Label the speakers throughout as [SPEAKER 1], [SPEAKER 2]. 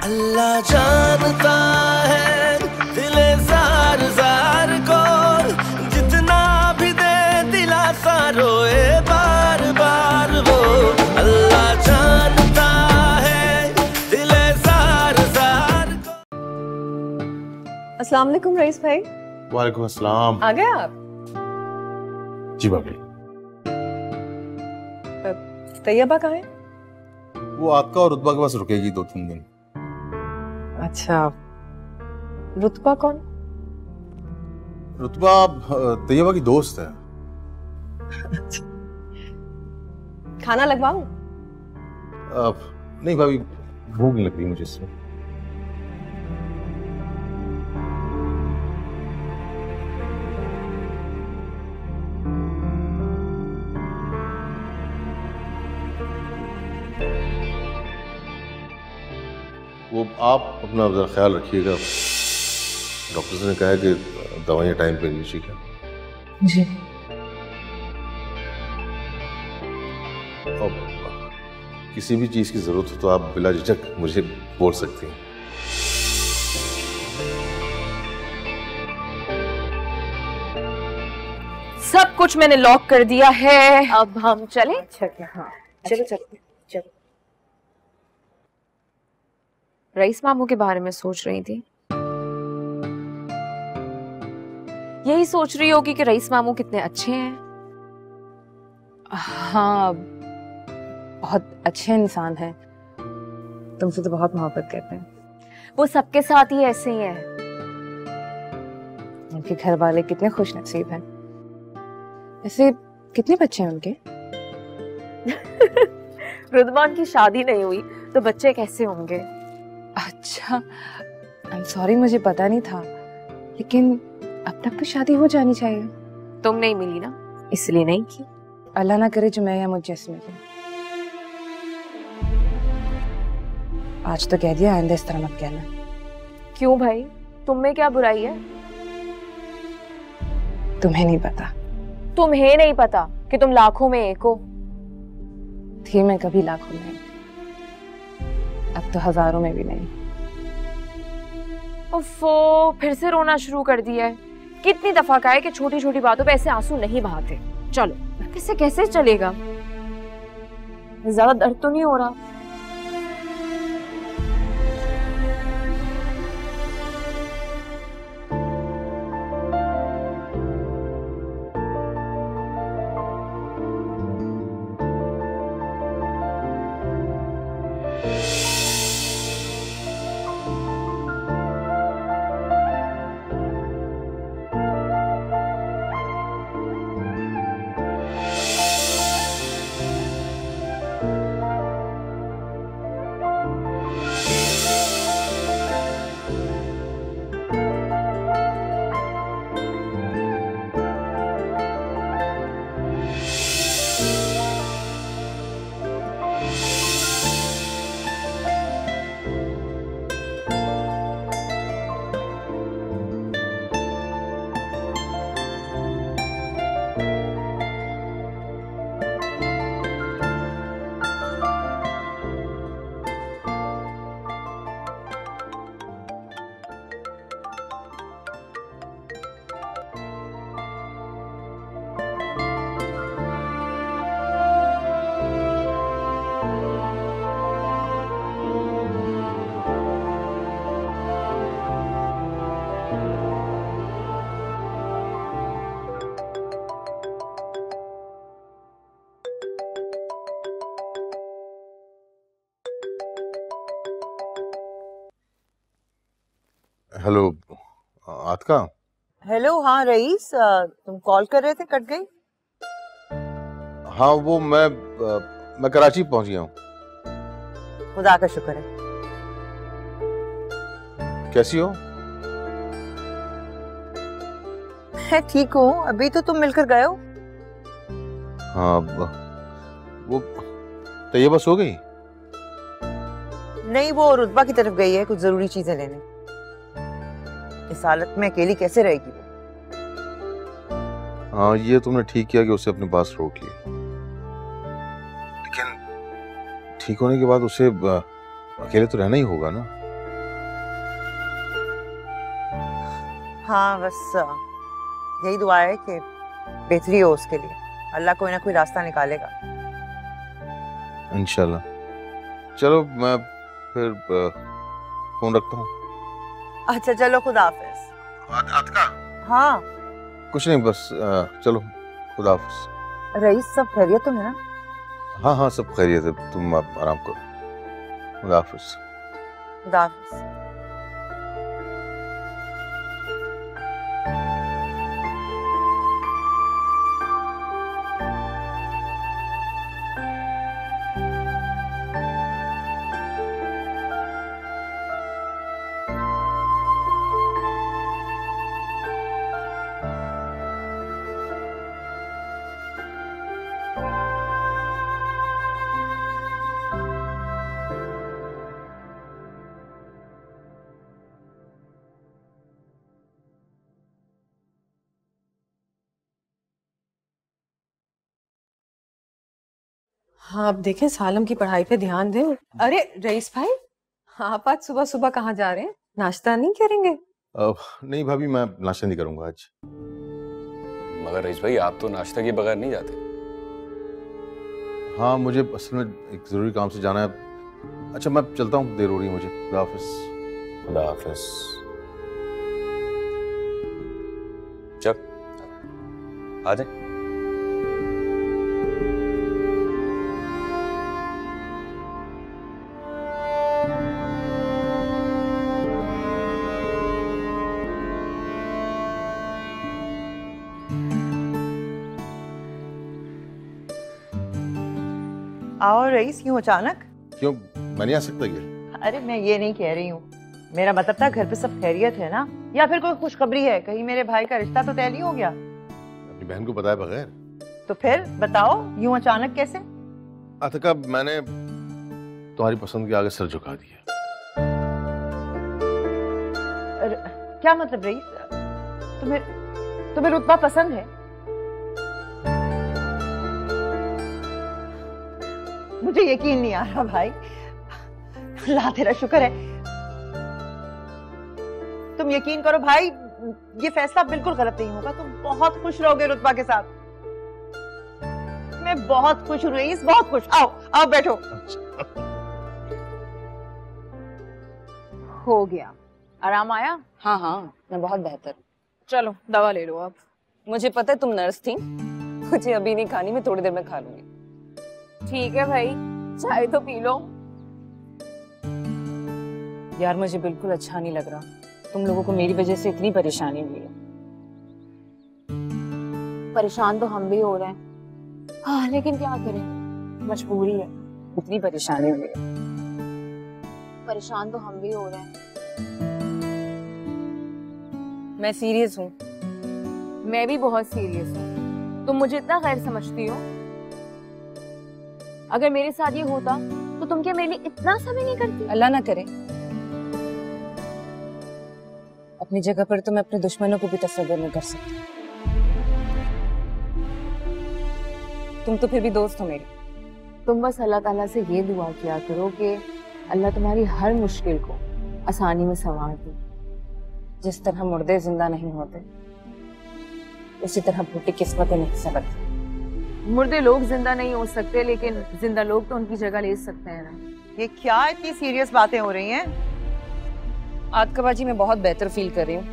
[SPEAKER 1] अल्लाह जानता है दिले जार जार को, जितना भी दे दिलासा रोए बार बार वो। अल्लाह जानता है दिले जार जार को।
[SPEAKER 2] अस्सलाम वालेकुम रईस भाई।
[SPEAKER 3] वालेकुम अस्सलाम।
[SPEAKER 2] आ गए आप?
[SPEAKER 3] जी भाभी।
[SPEAKER 2] तैयबा कहाँ है?
[SPEAKER 3] वो आपका और रुतबा के पास रुकेगी 2-3 दिन।
[SPEAKER 2] अच्छा, रुतबा कौन?
[SPEAKER 3] रुतबा तैयबा की दोस्त है।
[SPEAKER 2] खाना लगवाऊं?
[SPEAKER 3] नहीं भाभी, भूख नहीं लग रही मुझे इसमें। वो आप अपना ज़रा ख्याल रखिएगा। डॉक्टर ने कहा है कि दवाइयाँ टाइम पे लीजिए। क्या
[SPEAKER 2] जी।
[SPEAKER 3] और किसी भी चीज़ की ज़रूरत हो तो आप बिला झिझक मुझे बोल सकती हैं।
[SPEAKER 4] सब कुछ मैंने लॉक कर दिया है, अब हम चलें?
[SPEAKER 2] हाँ चलो चलो चलो।
[SPEAKER 4] रईस मामू के बारे में सोच रही थी। यही सोच रही होगी कि रईस मामू कितने अच्छे हैं।
[SPEAKER 2] हाँ, बहुत अच्छे इंसान हैं। तुमसे तो बहुत मोहब्बत करते हैं।
[SPEAKER 4] वो सबके साथ ही ऐसे ही हैं।
[SPEAKER 2] उनके घर वाले कितने खुश नसीब हैं। ऐसे कितने बच्चे हैं उनके?
[SPEAKER 4] रुदवान की शादी नहीं हुई तो बच्चे कैसे होंगे?
[SPEAKER 2] अच्छा, आई एम सॉरी, मुझे पता नहीं था। लेकिन अब तक तो शादी हो जानी चाहिए।
[SPEAKER 4] तुम नहीं मिली ना, इसलिए नहीं की।
[SPEAKER 2] अल्लाह ना करे जो मैं या मुझ जैसे मिले। आज तो कह दिया, आइंदा इस तरह मत कहना।
[SPEAKER 4] क्यों भाई, तुम में क्या बुराई है?
[SPEAKER 2] तुम्हें नहीं पता।
[SPEAKER 4] तुम्हें नहीं पता कि तुम लाखों में एक हो?
[SPEAKER 2] थी मैं कभी लाखों में, अब तो हजारों में भी नहीं।
[SPEAKER 4] उफ़ो, फिर से रोना शुरू कर दिया है। कितनी दफा कहा है कि छोटी छोटी बातों पे ऐसे आंसू नहीं बहाते। चलो, कैसे कैसे चलेगा? ज्यादा दर्द तो नहीं हो रहा?
[SPEAKER 3] हेलो आतका।
[SPEAKER 5] हेलो, हाँ रईस, तुम कॉल कर रहे थे, कट गई।
[SPEAKER 3] हाँ वो मैं कराची पहुंच गया हूँ।
[SPEAKER 5] खुदा का शुक्र है।
[SPEAKER 3] कैसी हो?
[SPEAKER 5] मैं ठीक हूँ। अभी तो तुम मिलकर गए हो।
[SPEAKER 3] हाँ वो तैयबा सो गई?
[SPEAKER 5] नहीं, वो रुतबा की तरफ गई है कुछ जरूरी चीजें लेने। इस हालत में अकेली कैसे रहेगी वो?
[SPEAKER 3] हाँ ये तुमने ठीक किया कि उसे अपने पास रोक लिया, लेकिन ठीक होने के बाद उसे अकेले तो रहना ही होगा ना।
[SPEAKER 5] हाँ बस यही दुआ है कि बेहतरी हो उसके लिए, अल्लाह कोई ना कोई रास्ता निकालेगा।
[SPEAKER 3] इंशाल्लाह। चलो मैं फिर फोन रखता हूँ।
[SPEAKER 5] अच्छा चलो, खुदा हाफिज।
[SPEAKER 3] अतका?
[SPEAKER 5] हाँ
[SPEAKER 3] कुछ नहीं, बस चलो खुदा हाफिज।
[SPEAKER 5] रईस सब खैरियत तो है ना?
[SPEAKER 3] हाँ हाँ सब खैरियत है, तुम आप आराम करो। खुदा हाफिज।
[SPEAKER 5] खुदा हाफिज।
[SPEAKER 6] हाँ, अब देखें सालम की पढ़ाई पे ध्यान दें। अरे रईस भाई, आप आज सुबह सुबह कहाँ जा रहे हैं? नाश्ता नहीं करेंगे?
[SPEAKER 3] नहीं भाभी, मैं नाश्ता नहीं करूंगा आज।
[SPEAKER 7] मगर रईस भाई, आप तो नाश्ता के बगैर नहीं जाते।
[SPEAKER 3] हाँ मुझे असल में एक जरूरी काम से जाना है। अच्छा मैं चलता हूँ, देर हो रही है मुझे। खुदा हाफिज।
[SPEAKER 7] खुदा हाफिज। चल आ जाए।
[SPEAKER 5] आओ रईस, क्यों अचानक?
[SPEAKER 3] क्यों, मैं नहीं आ सकता क्या?
[SPEAKER 5] अरे मैं ये नहीं कह रही हूँ, मेरा मतलब था घर पे सब खैरियत है ना, या फिर कोई खुशखबरी है? कहीं मेरे भाई का रिश्ता तो तय नहीं हो गया?
[SPEAKER 3] अपनी बहन को बताए बगैर?
[SPEAKER 5] तो फिर बताओ, यूं अचानक कैसे?
[SPEAKER 3] अतका, मैंने तुम्हारी पसंद के आगे सर झुका दिया।
[SPEAKER 5] क्या मतलब रईस? तुम्हें रुतबा पसंद है? मुझे यकीन नहीं आ रहा भाई। अल्लाह तेरा शुक्र है। तुम यकीन करो भाई, ये फैसला बिल्कुल गलत नहीं होगा। तुम बहुत खुश रहोगे रुतबा के साथ। मैं बहुत खुश हूँ रईस, बहुत खुश। आओ आओ बैठो।
[SPEAKER 4] हो गया, आराम आया?
[SPEAKER 2] हाँ हाँ, मैं बहुत बेहतर।
[SPEAKER 4] चलो दवा ले लो अब।
[SPEAKER 2] मुझे पता है तुम नर्स थी, मुझे अभी नहीं खानी, मैं थोड़ी देर में खा लूंगी।
[SPEAKER 4] ठीक है भाई, चाय तो पी लो।
[SPEAKER 2] यार मुझे बिल्कुल अच्छा नहीं लग रहा, तुम लोगों को मेरी वजह से इतनी परेशानी हुई है।
[SPEAKER 4] परेशान तो हम भी हो रहे हैं, हाँ लेकिन क्या करें, मजबूरी है।
[SPEAKER 2] इतनी परेशानी हुई है।
[SPEAKER 4] परेशान तो हम भी हो रहे हैं।
[SPEAKER 2] मैं सीरियस हूँ।
[SPEAKER 4] मैं भी बहुत सीरियस हूँ। तुम मुझे इतना गैर समझती हो। अगर मेरे साथ ये होता तो तुम क्या मेरे लिए इतना समय नहीं करती?
[SPEAKER 2] अल्लाह ना करे। अपनी जगह पर तो मैं अपने दुश्मनों को भी तस्वीर नहीं कर सकती। तुम तो फिर भी दोस्त हो मेरी।
[SPEAKER 4] तुम बस अल्लाह ताला से ये दुआ किया करो कि अल्लाह तुम्हारी हर मुश्किल को आसानी में संवार दे।
[SPEAKER 2] जिस तरह मुर्दे जिंदा नहीं होते, उसी तरह फूटी किस्मतें नहीं सबकती।
[SPEAKER 4] मुर्दे लोग जिंदा नहीं हो सकते, लेकिन जिंदा लोग तो उनकी जगह ले सकते हैं ना।
[SPEAKER 5] ये क्या इतनी सीरियस बातें हो रही हैं?
[SPEAKER 2] आतकाबाजी मैं बहुत बेहतर फील कर रही हूँ।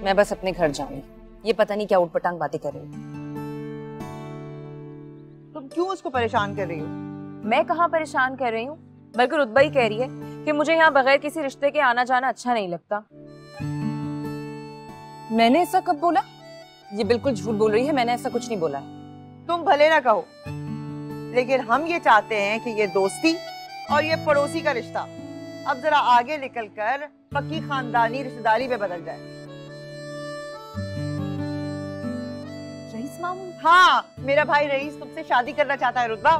[SPEAKER 2] मैं बस अपने घर जाऊंगी। ये पता नहीं क्या उटपटांग बातें कर रही हूँ।
[SPEAKER 5] तुम क्यों उसको परेशान कर रही हो?
[SPEAKER 4] मैं कहाँ परेशान कर रही हूँ, बल्कि रुतबा ही कह रही है कि मुझे यहाँ बगैर किसी रिश्ते के आना जाना अच्छा नहीं लगता।
[SPEAKER 2] मैंने ऐसा कब बोला? ये बिल्कुल झूठ बोल रही है, मैंने ऐसा कुछ नहीं बोला है।
[SPEAKER 5] तुम भले ना कहो, लेकिन हम ये चाहते हैं कि ये दोस्ती और ये पड़ोसी का रिश्ता अब जरा आगे निकलकर पक्की खानदानी रिश्तेदारी में बदल जाए।
[SPEAKER 4] रईस मामू?
[SPEAKER 5] हाँ, मेरा भाई रईस तुमसे शादी करना चाहता है रुतबा।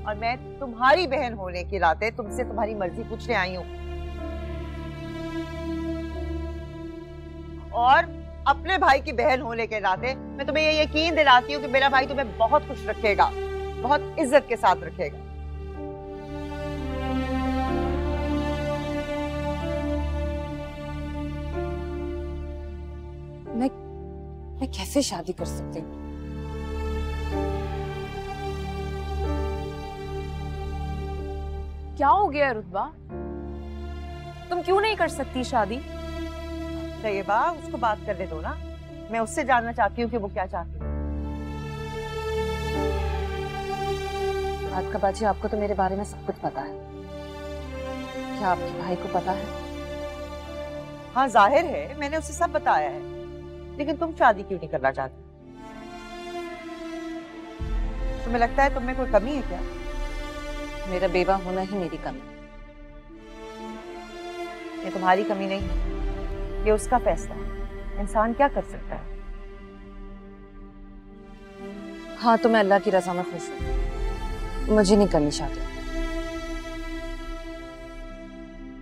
[SPEAKER 5] और मैं तुम्हारी बहन होने के नाते तुमसे तुम्हारी मर्जी पूछने आई हूँ, और अपने भाई की बहन होने के नाते मैं तुम्हें ये यकीन दिलाती हूँ कि मेरा भाई तुम्हें बहुत खुश रखेगा, बहुत इज्जत के साथ रखेगा।
[SPEAKER 2] मैं कैसे शादी कर सकती हूँ?
[SPEAKER 4] क्या हो गया रुतबा? तुम क्यों नहीं कर सकती शादी?
[SPEAKER 5] तैयबा, उसको बात करने दो ना। मैं उससे जानना चाहती हूँ कि वो क्या चाहती है।
[SPEAKER 2] रात का बाजी, आपको तो मेरे बारे में सब कुछ पता है। क्या आपके भाई को पता है?
[SPEAKER 5] हाँ, जाहिर है मैंने उसे सब बताया है, लेकिन तुम शादी क्यों नहीं करना चाहती? तुम्हें लगता है तुम में कोई कमी है क्या?
[SPEAKER 2] मेरा बेवा होना ही मेरी कमी।
[SPEAKER 5] ये तुम्हारी कमी नहीं है, ये उसका फैसला है। इंसान क्या कर सकता है?
[SPEAKER 2] हाँ, तो मैं अल्लाह की रजा में खुश हूँ। मुझे नहीं करनी शादी।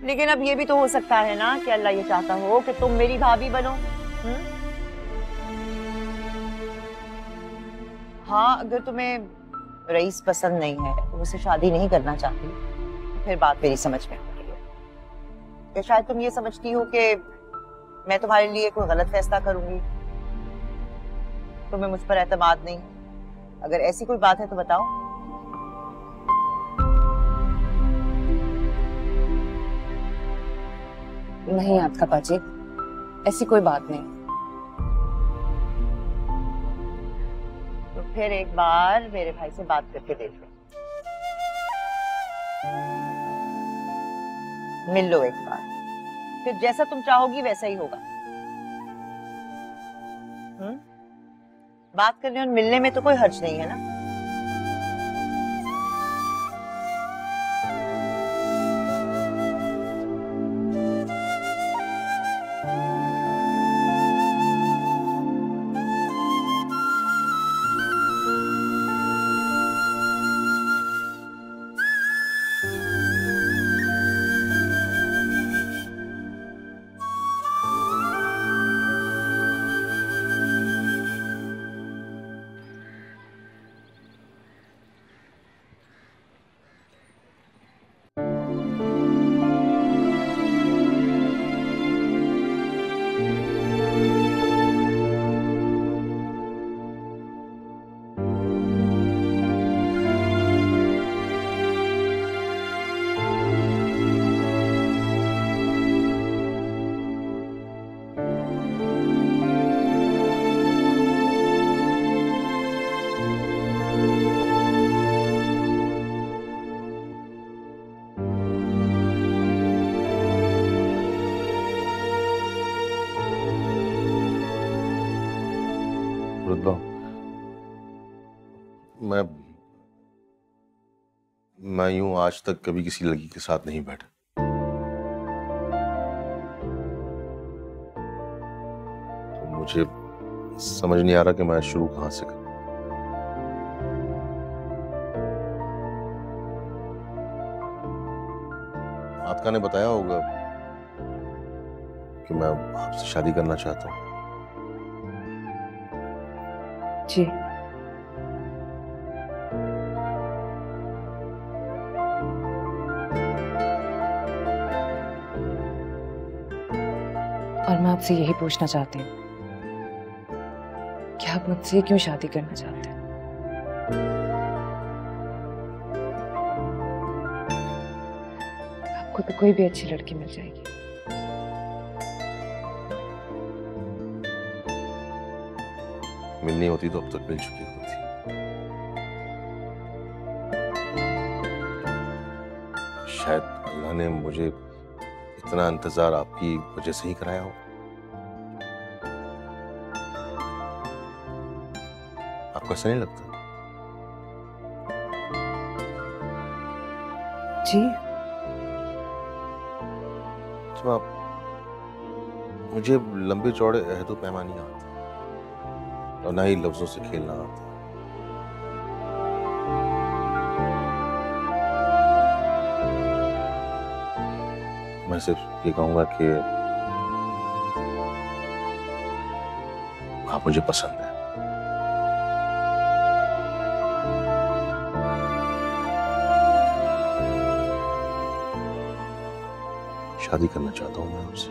[SPEAKER 5] लेकिन अब ये भी तो हो सकता है ना कि अल्लाह ये चाहता हो कि तुम मेरी भाभी बनो। हाँ, अगर तुम्हें रईस पसंद नहीं है, तुम उससे शादी नहीं करना चाहती, तो फिर बात मेरी समझ में आ रही है। या शायद तुम ये समझती हो कि मैं तुम्हारे लिए कोई गलत फैसला करूंगी, तुम्हें मुझ पर एतमाद नहीं। अगर ऐसी कोई बात है तो बताओ।
[SPEAKER 2] नहीं आपका बाजी, ऐसी कोई बात नहीं।
[SPEAKER 5] तो फिर एक बार मेरे भाई से बात करके देख लो, मिल लो एक बार, फिर जैसा तुम चाहोगी वैसा ही होगा। बात करने और मिलने में तो कोई हर्ज नहीं है ना।
[SPEAKER 3] रुतबा, मैं यूं आज तक कभी किसी लड़की के साथ नहीं बैठा। तो मुझे समझ नहीं आ रहा कि मैं शुरू कहां से करूं। आतका ने बताया होगा कि मैं आपसे शादी करना चाहता हूं।
[SPEAKER 2] जी। और मैं आपसे यही पूछना चाहती हूँ कि आप मुझसे क्यों शादी करना चाहते हैं? आपको तो कोई भी अच्छी लड़की मिल जाएगी।
[SPEAKER 3] मिलनी होती तो अब तक मिल चुकी होती। शायद अल्लाह ने मुझे इतना इंतजार आपकी वजह से ही कराया हो। आपको ऐसा नहीं लगता?
[SPEAKER 2] जी।
[SPEAKER 3] तो आप मुझे लंबे चौड़े अहदो पैमानी आते और ना ही लफ्जों से खेलना आता। मैं सिर्फ ये कहूंगा कि आप मुझे पसंद है। शादी करना चाहता हूं मैं आपसे।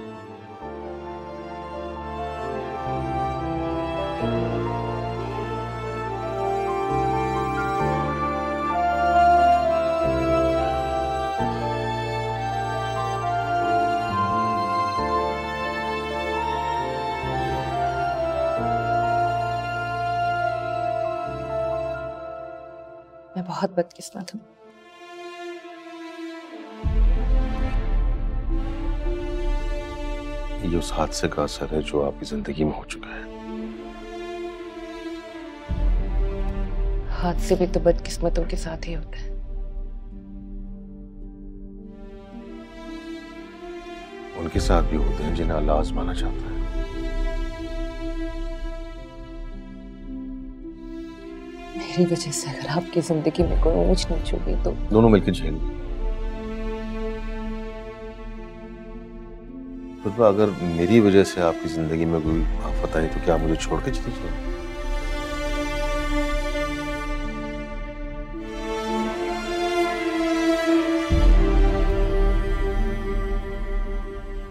[SPEAKER 2] मैं बहुत बदकिस्मत हूँ।
[SPEAKER 3] ये उस हादसे का असर है जो आपकी जिंदगी में हो चुका है।
[SPEAKER 2] हादसे भी तो बदकिस्मतों के साथ ही होते हैं।
[SPEAKER 3] उनके साथ भी होते हैं जिन्हें अल्लाह आजमाना चाहता है।
[SPEAKER 2] मेरी वजह से अगर आपकी जिंदगी में कोई ऊंच नीच होगी तो
[SPEAKER 3] दोनों मिलकर झेलेंगे। खुतबा, अगर मेरी वजह से आपकी जिंदगी में कोई आफत आई तो क्या मुझे छोड़ के चली जाएगी?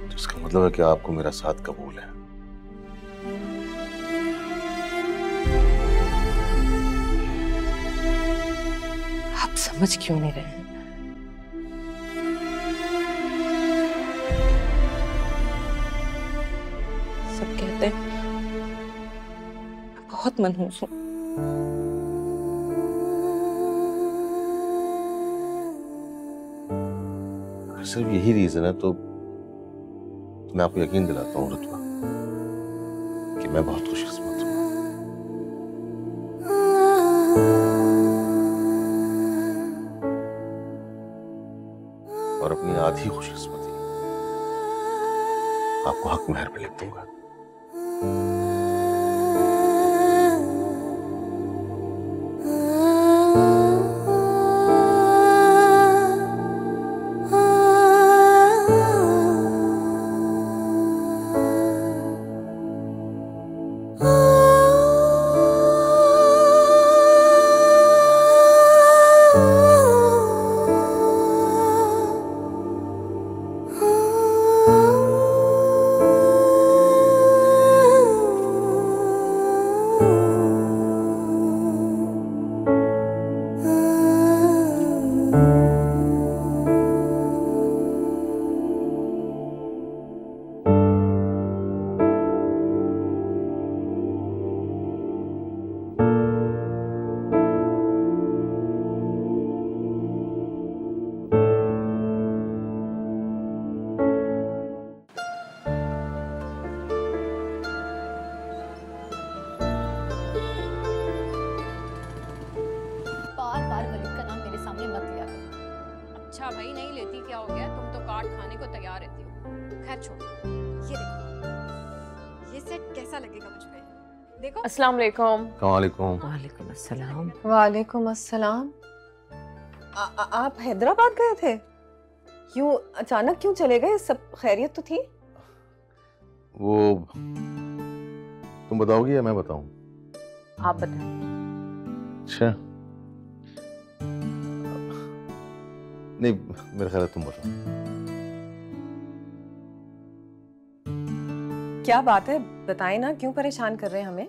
[SPEAKER 3] तो इसका मतलब है कि आपको मेरा साथ कबूल है।
[SPEAKER 2] आप समझ क्यों नहीं रहे? सब कहते हैं मैं बहुत मनहूस हूँ।
[SPEAKER 3] अगर सिर्फ यही रीजन है तो मैं आपको यकीन दिलाता हूँ रुतबा कि मैं बहुत खुशकिस्मत हूँ। और अपनी आधी खुशकिस्मती आपको हक महर में लिख दूंगा।
[SPEAKER 8] अच्छा भाई, नहीं लेती क्या हो गया? तुम तो काट खाने को तैयार रहती हो। खैर छोड़ो, ये देखो, ये सेट कैसा लगेगा मुझ पे? देखो।
[SPEAKER 4] अस्सलाम वालेकुम।
[SPEAKER 3] वालेकुम।
[SPEAKER 6] वालेकुम अस्सलाम। वालेकुम अस्सलाम। आप हैदराबाद गए थे? क्यों अचानक क्यों चले गए? सब खैरियत तो थी?
[SPEAKER 3] वो तुम बताओगी या मैं बताऊं?
[SPEAKER 4] आप बताएं।
[SPEAKER 3] अच्छा, नहीं मेरा ख्याल है तुम बताओ।
[SPEAKER 6] क्या बात है, बताएं ना, क्यों परेशान कर रहे हैं हमें?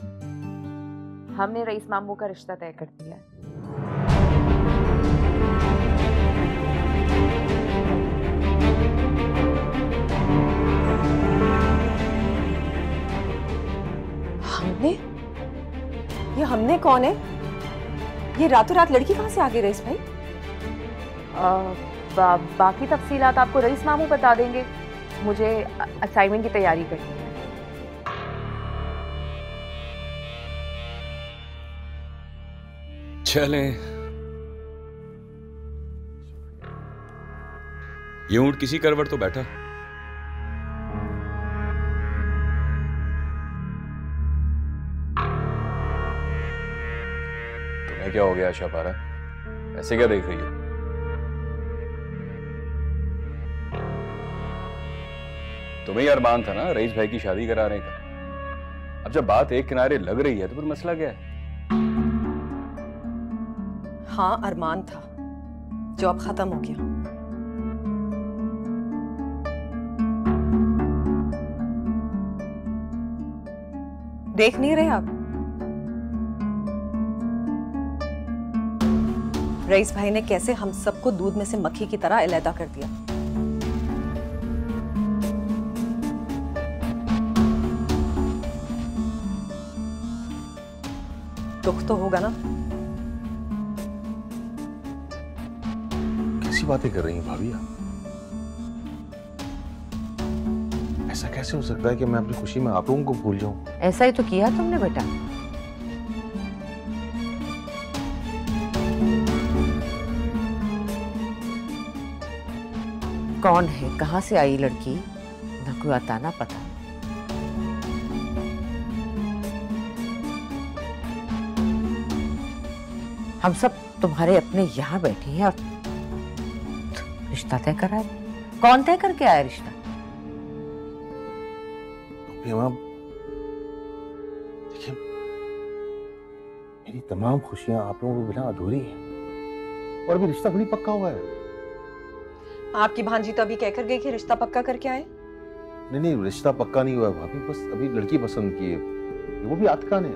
[SPEAKER 4] हमने रईस मामू का रिश्ता तय कर दिया है।
[SPEAKER 6] हमने? ये हमने कौन है? ये रातों रात लड़की कहाँ से आ गई रईस भाई?
[SPEAKER 4] बाकी तफसीलात आपको रईस मामू बता देंगे। मुझे असाइनमेंट की तैयारी करनी है।
[SPEAKER 7] चलें। ये ऊंट किसी करवट तो बैठा। तुम्हें क्या हो गया आशा पारा? ऐसे क्या देख रही हो? तुम्हें अरमान था ना रईस भाई की शादी कराने का। अब जब बात एक किनारे लग रही है तो फिर मसला क्या है?
[SPEAKER 6] हाँ, अरमान था जो अब खत्म हो गया। देख नहीं रहे आप? रईस भाई ने कैसे हम सबको दूध में से मक्खी की तरह अलहदा कर दिया। दुख तो होगा ना?
[SPEAKER 3] बातें कर रही हैं भाभी आप? ऐसा कैसे हो सकता है कि मैं अपनी खुशी में आप लोगों को भूल जाऊं?
[SPEAKER 5] ऐसा ही तो किया तुमने बेटा। कौन है, कहां से आई लड़की, ना कोई आता ना पता। हम सब तुम्हारे अपने यहाँ बैठे हैं और रिश्ता तय कराए। कौन तय करके आया रिश्ता?
[SPEAKER 3] देखिए, मेरी तमाम खुशियां आप लोगों के बिना अधूरी हैं और अभी रिश्ता थोड़ी पक्का हुआ है।
[SPEAKER 6] आपकी भांजी तो अभी कहकर गई कि रिश्ता पक्का करके आए।
[SPEAKER 3] नहीं नहीं, रिश्ता पक्का नहीं हुआ है भाभी, बस अभी लड़की पसंद की है, वो भी आतका ने।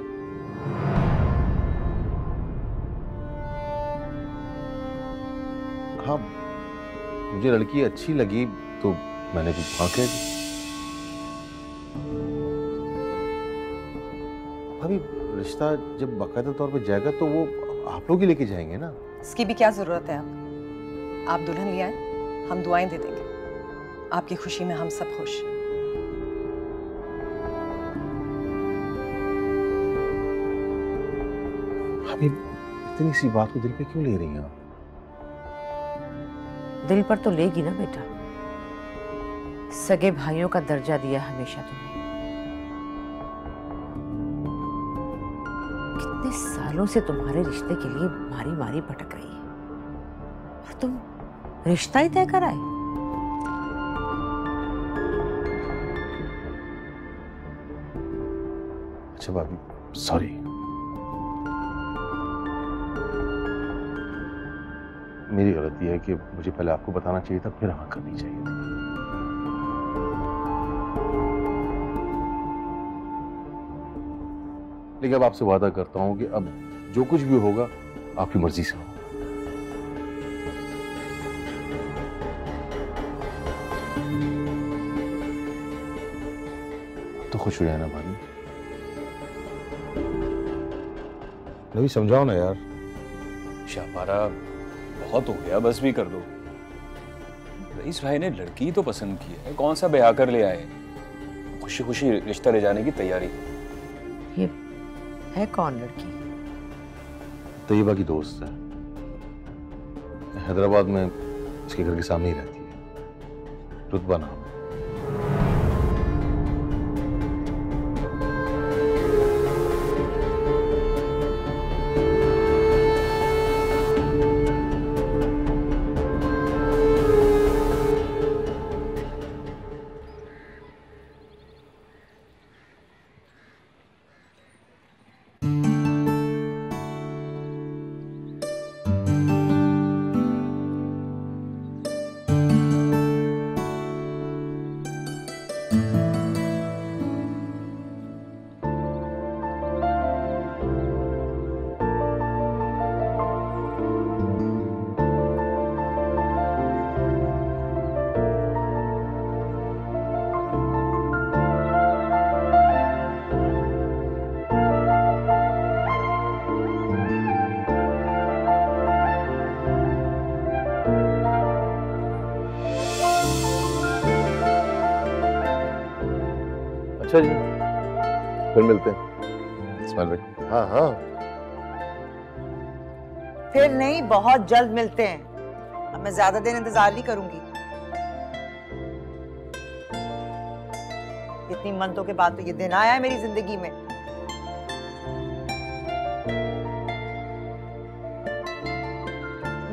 [SPEAKER 3] हाँ, मुझे लड़की अच्छी लगी तो मैंने कुछ हाँ कह दी। भाभी, रिश्ता जब बाकायदा तौर पे जाएगा तो वो आप लोग ही लेके जाएंगे ना।
[SPEAKER 6] इसकी भी क्या जरूरत है? आप दुल्हन ले आए, हम दुआएं दे देंगे। आपकी खुशी में हम सब खुश।
[SPEAKER 3] भाभी, इतनी सी बात को दिल पे क्यों ले रही हैं आप?
[SPEAKER 5] दिल पर तो लेगी ना बेटा, सगे भाइयों का दर्जा दिया हमेशा तुम्हें। कितने सालों से तुम्हारे रिश्ते के लिए मारी मारी भटक रही है और तुम रिश्ता ही तय कराए।
[SPEAKER 3] अच्छा भाभी, सॉरी। मेरी गलती है कि मुझे पहले आपको बताना चाहिए था, फिर हाँ करनी चाहिए थी। लेकिन अब आपसे वादा करता हूं कि अब जो कुछ भी होगा आपकी मर्जी से होगा। तो खुश हो जाए ना भाभी। नहीं समझाओ ना यार।
[SPEAKER 7] शाहपारा, बहुत हो गया, बस भी कर दो। रईस भाई ने लड़की तो पसंद की है, कौन सा ब्याह कर ले आए, खुशी खुशी रिश्ता ले जाने की तैयारी।
[SPEAKER 5] ये है कौन लड़की?
[SPEAKER 3] तैयबा की दोस्त है, हैदराबाद में इसके घर के सामने ही रहती है, रुतबा नाम है। अच्छा जी, फिर मिलते हैं। स्माइल रखिए। हाँ हाँ,
[SPEAKER 5] फिर नहीं, बहुत जल्द मिलते हैं। अब मैं ज्यादा देर इंतजार नहीं करूंगी। इतनी मंतों के बाद तो ये दिन आया है मेरी जिंदगी में।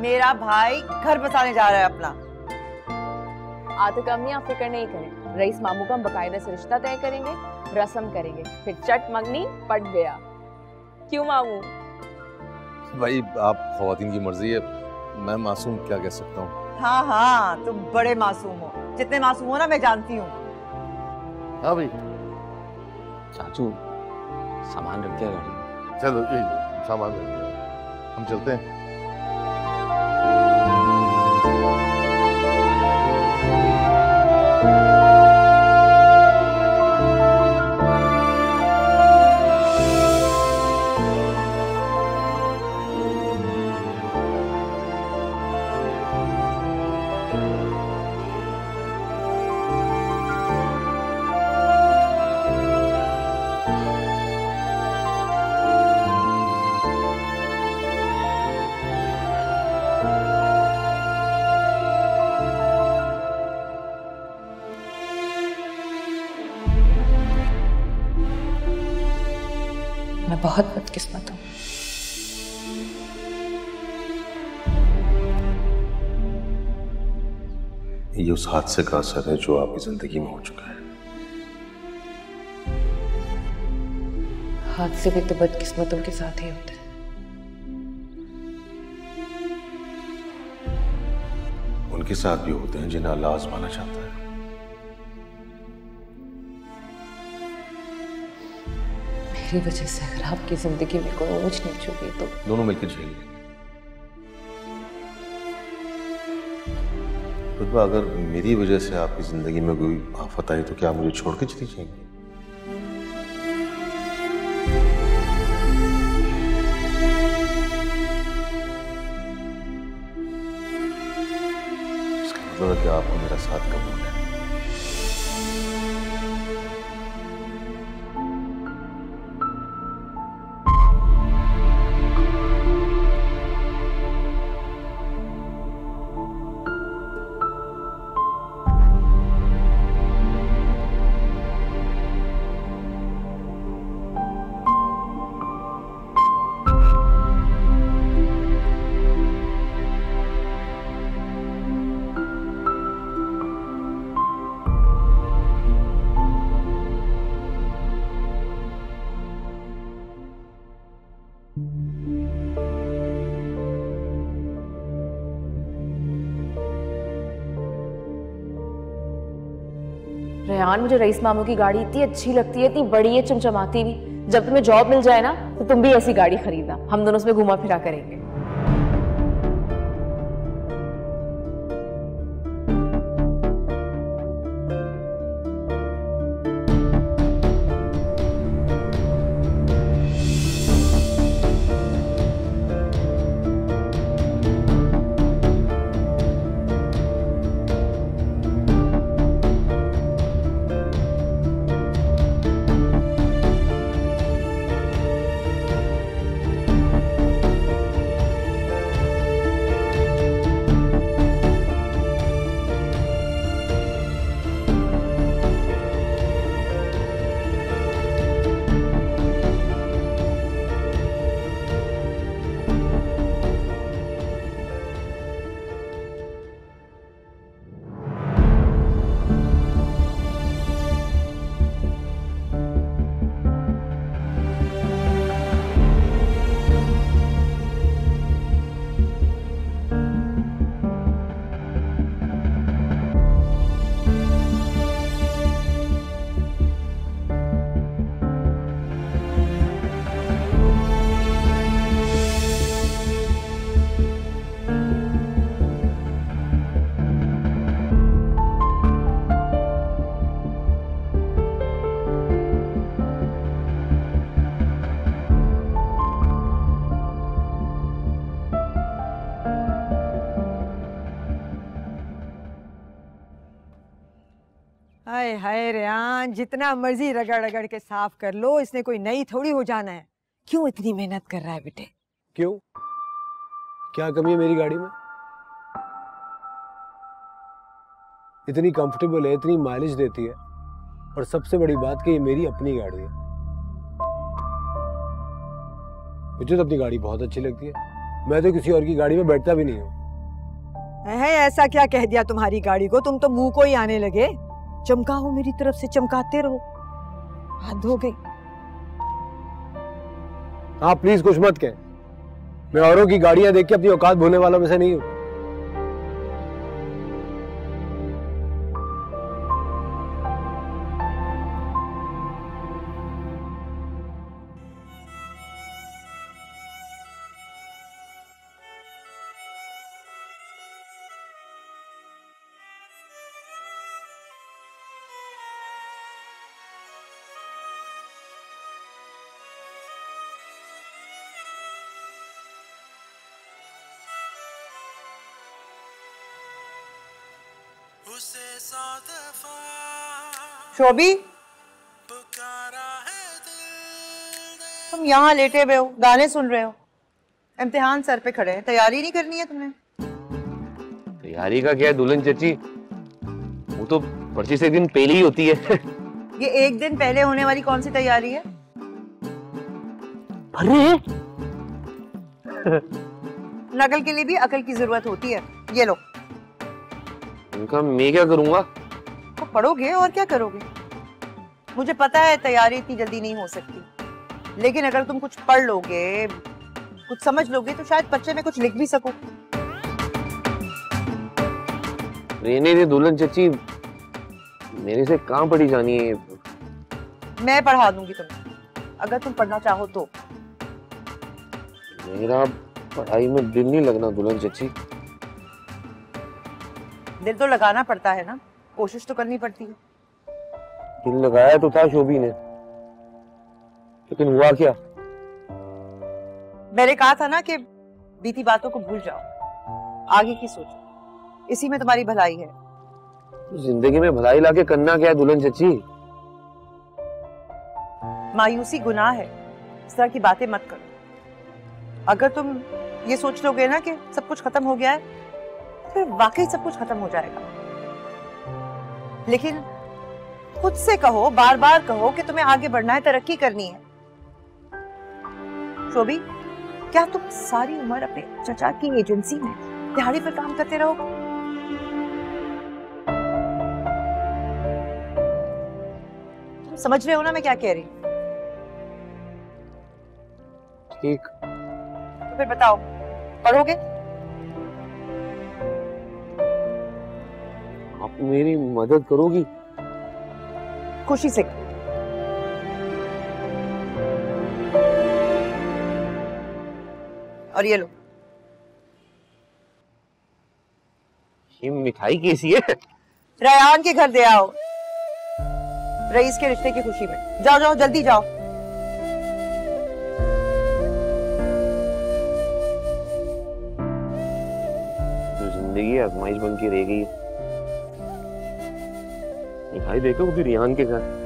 [SPEAKER 5] मेरा भाई घर बसाने जा रहा है अपना।
[SPEAKER 4] आतिका अम्मी, आप फिक्र नहीं करें, रईस मामू का हम बकायदा से रिश्ता तय करेंगे, रस्म करेंगे, फिर चट मंगनी पट गया। क्यों मामू?
[SPEAKER 3] भाई आप खवातीन की मर्जी है, मैं मासूम क्या कह सकता हूँ।
[SPEAKER 5] हाँ हाँ, तुम बड़े मासूम हो, जितने मासूम हो ना मैं जानती हूँ।
[SPEAKER 3] हाँ भाई,
[SPEAKER 9] चाचू सामान रख दिया गाड़ी में।
[SPEAKER 3] चलो ये सामान रख दिया, हम चलते हैं।
[SPEAKER 2] मैं बहुत बदकिस्मत हूँ।
[SPEAKER 3] ये उस हादसे का असर है जो आपकी जिंदगी में हो चुका है।
[SPEAKER 2] हादसे भी तो बदकिस्मतों के साथ ही होते हैं।
[SPEAKER 3] उनके साथ भी होते हैं जिन्हें अल्लाह आजमाना चाहता है।
[SPEAKER 2] मेरी वजह से अगर आपकी जिंदगी में कोई ऊंच नीच होगी तो
[SPEAKER 3] दोनों मिलकर झेलेंगे। खुतबा, अगर मेरी वजह से आपकी जिंदगी में कोई आफत आई तो क्या मुझे छोड़ के चली जाएंगी? इसका मतलब है कि आपको मेरा साथ कबूल है।
[SPEAKER 4] रेहान, मुझे रईस मामू की गाड़ी इतनी अच्छी लगती है, इतनी बड़ी है, चमचमाती भी। जब तुम्हें जॉब मिल जाए ना तो तुम भी ऐसी गाड़ी खरीदना, हम दोनों उसमें घुमा फिरा करेंगे।
[SPEAKER 10] हाय हाय रेहान, जितना मर्जी रगड़ रगड़ के साफ कर लो, इसने कोई नई थोड़ी हो जाना है। क्यों इतनी मेहनत कर रहा है बेटे?
[SPEAKER 11] क्यों, क्या कमी है मेरी गाड़ी में? इतनी कंफर्टेबल है, इतनी माइलेज देती है, और सबसे बड़ी बात कि ये मेरी अपनी गाड़ी है। मुझे तो अपनी गाड़ी बहुत अच्छी लगती है। मैं तो किसी और की गाड़ी में बैठता भी नहीं हूँ।
[SPEAKER 10] ऐसा क्या कह दिया तुम्हारी गाड़ी को? तुम तो मुंह को ही आने लगे। चमकाओ, मेरी तरफ से चमकाते रहो। हद हो गई।
[SPEAKER 11] हाँ प्लीज कुछ मत कह। मैं औरों की गाड़ियां देख के अपनी औकात भूलने वालों में से नहीं हूं।
[SPEAKER 5] शोभी, तुम यहाँ लेटे हुए हो, गाने सुन रहे हो, इम्तिहान सर पे खड़े हैं, तैयारी नहीं करनी है तुमने?
[SPEAKER 9] तैयारी का क्या है दुल्हन चची, वो तो पर्ची से एक दिन पहले ही होती है।
[SPEAKER 5] ये एक दिन पहले होने वाली कौन सी तैयारी है?
[SPEAKER 9] अरे
[SPEAKER 5] नकल के लिए भी अकल की जरूरत होती है। ये लो।
[SPEAKER 9] इनका मैं क्या करूंगा?
[SPEAKER 5] तो पढ़ोगे और क्या करोगे? मुझे पता है तैयारी इतनी जल्दी नहीं हो सकती, लेकिन अगर तुम कुछ पढ़ लोगे, कुछ समझ लोगे, तो शायद बच्चे में कुछ लिख भी सको।
[SPEAKER 9] रहने दे दुल्हन चची, मेरे से कहाँ पढ़ी जानी है।
[SPEAKER 5] मैं पढ़ा दूंगी तुम्हें, अगर तुम पढ़ना चाहो तो।
[SPEAKER 9] मेरा पढ़ाई में दिल नहीं लगना दुल्हन चची।
[SPEAKER 5] दिल तो लगाना पड़ता है ना, कोशिश तो करनी पड़ती है।
[SPEAKER 9] दिल लगाया तो था शोभी ने, लेकिन हुआ क्या?
[SPEAKER 5] मैंने कहा था ना कि बीती बातों को भूल जाओ, आगे की सोचो, इसी में तुम्हारी भलाई है।
[SPEAKER 9] जिंदगी में भलाई लाके करना क्या है दुल्हन चची?
[SPEAKER 5] मायूसी गुनाह है, इस तरह की बातें मत करो। अगर तुम ये सोच लोगे ना कि सब कुछ खत्म हो गया है, फिर वाकई सब कुछ खत्म हो जाएगा। लेकिन खुद से कहो, बार बार कहो कि तुम्हें आगे बढ़ना है, तरक्की करनी है। शोभी, क्या तुम सारी उम्र अपने चचा की एजेंसी में दिहाड़ी पर काम करते रहोगे? तुम समझ रहे हो ना मैं क्या कह रही हूं?
[SPEAKER 9] ठीक।
[SPEAKER 5] तो फिर बताओ, पढ़ोगे?
[SPEAKER 9] आप मेरी मदद करोगी?
[SPEAKER 5] खुशी से। और ये लो।
[SPEAKER 9] ये मिठाई कैसी है?
[SPEAKER 5] रेहान के घर दे आओ, रईस के रिश्ते की खुशी में। जाओ जाओ, जल्दी जाओ।
[SPEAKER 9] तो जिंदगी आजमाइश बन के रह गई। मिठाई देखो वो भी रेहान के घर।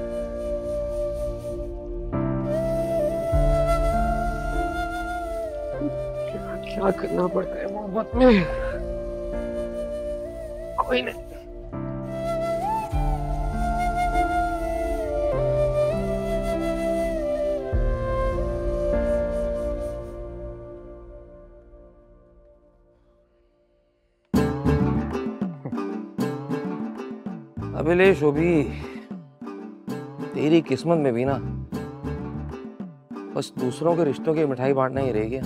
[SPEAKER 9] क्या करना पड़ता है मोहब्बत में। कोई नहीं। अबे ले शोभी, तेरी किस्मत में भी ना बस दूसरों के रिश्तों की मिठाई बांटना ही रह गया।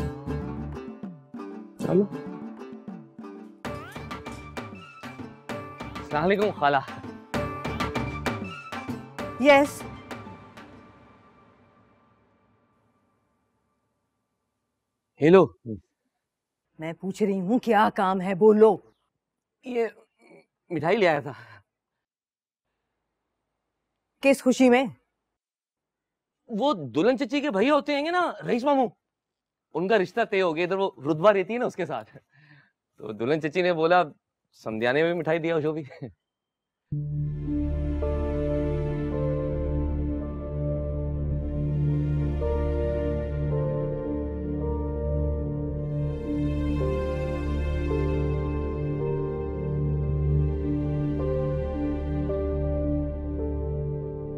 [SPEAKER 9] चलो। अस्सलाम वालेकुम खाला।
[SPEAKER 10] यस।
[SPEAKER 9] हेलो।
[SPEAKER 10] मैं पूछ रही हूँ क्या काम है, बोलो।
[SPEAKER 9] ये मिठाई ले आया था।
[SPEAKER 10] किस खुशी में?
[SPEAKER 9] वो दुल्हन चची के भैया होते हैं ना, रईस मामू, उनका रिश्ता तय हो गया। इधर वो रुतबा रहती है ना उसके साथ, तो दुल्हन चची ने बोला समझाने में भी मिठाई दिया जो भी।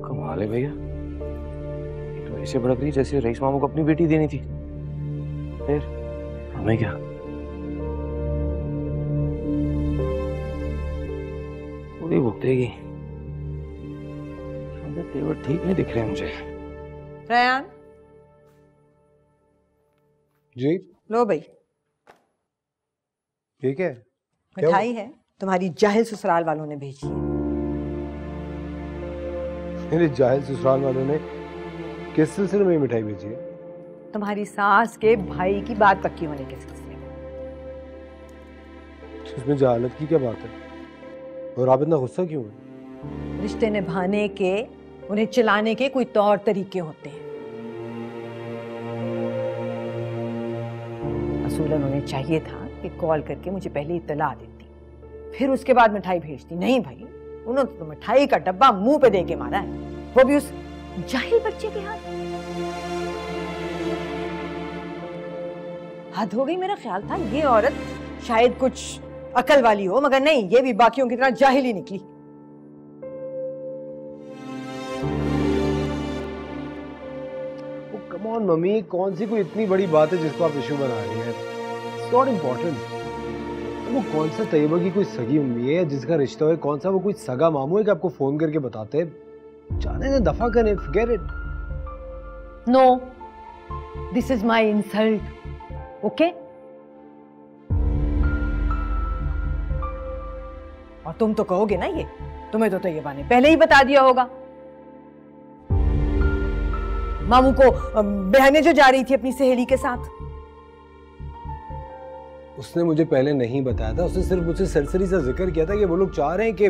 [SPEAKER 9] कमाल है भैया, तो ऐसे भड़क रही जैसे रईस मामू को अपनी बेटी देनी थी। फिर हमें क्या? पूरी भुगतेगी। तेवर ठीक नहीं दिख रहे मुझे।
[SPEAKER 10] रेहान,
[SPEAKER 11] जी
[SPEAKER 10] लो भाई,
[SPEAKER 11] ठीक है।
[SPEAKER 10] मिठाई है, तुम्हारी जाहिल ससुराल वालों ने भेजी है।
[SPEAKER 11] मेरे जाहिल ससुराल वालों ने किस सिलसिले में मिठाई भेजी है?
[SPEAKER 10] तुम्हारी सास के भाई की बात पक्की होने के सिलसिले में।
[SPEAKER 11] इसमें जहालत की क्या बात है? और आप इतना गुस्सा क्यों है?
[SPEAKER 10] रिश्ते निभाने के, उन्हें चलाने के कोई तौर तरीके होते हैं। असूलन उन्हें चाहिए था कि कॉल करके मुझे पहले इत्तला देती, फिर उसके बाद मिठाई भेजती। नहीं भाई, उन्होंने तो मिठाई का डब्बा मुंह पे दे के मारा है, वो भी उस जाहिल बच्चे के हाथ। हद हो गई। मेरा ख्याल था ये औरत शायद कुछ अकल वाली हो, मगर नहीं, ये भी बाकियों की तरह जाहिल ही निकली।
[SPEAKER 9] कम ऑन
[SPEAKER 11] डाउन मम्मी, कौन सी कोई इतनी बड़ी बात है जिसको आप इशू बना रही हैं? It's not important. वो कौन सा तैयबा की कोई सगी उम्मी है जिसका रिश्ता है, कौन सा वो कोई सगा मामू है कि आपको फोन करके बताते? जाने दे, दफा करें, forget it.
[SPEAKER 10] No, this is my insult, okay? और तुम तो कहोगे ना, ये तुम्हें तो तैयबा ने पहले ही बता दिया होगा। मामू को बहने जो जा रही थी अपनी सहेली के साथ।
[SPEAKER 11] उसने मुझे पहले नहीं बताया था, उसने सिर्फ मुझसे सरसरी सा जिक्र किया था कि वो लोग चाह रहे हैं कि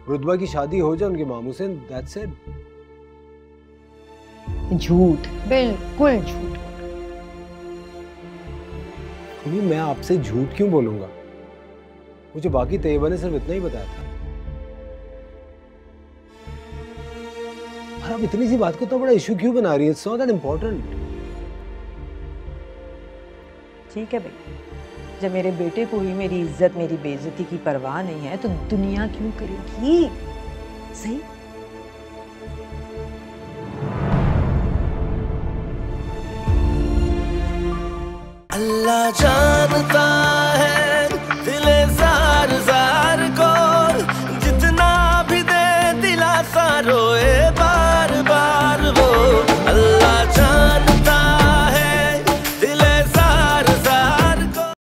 [SPEAKER 11] रुतबा की शादी हो जाए उनके मामू से, दैट्स इट।
[SPEAKER 10] झूठ, बिल्कुल झूठ।
[SPEAKER 11] मम्मी मैं आपसे झूठ क्यों बोलूंगा? मुझे बाकी तैयबा ने सिर्फ इतना ही बताया था। और आप इतनी सी बात को तो बड़ा इशू क्यों बना रही है? It's not that important.
[SPEAKER 10] ठीक है भाई, जब मेरे बेटे को ही मेरी इज्जत मेरी बेइज्जती की परवाह नहीं है तो दुनिया क्यों करेगी? सही।
[SPEAKER 1] अल्लाह जानता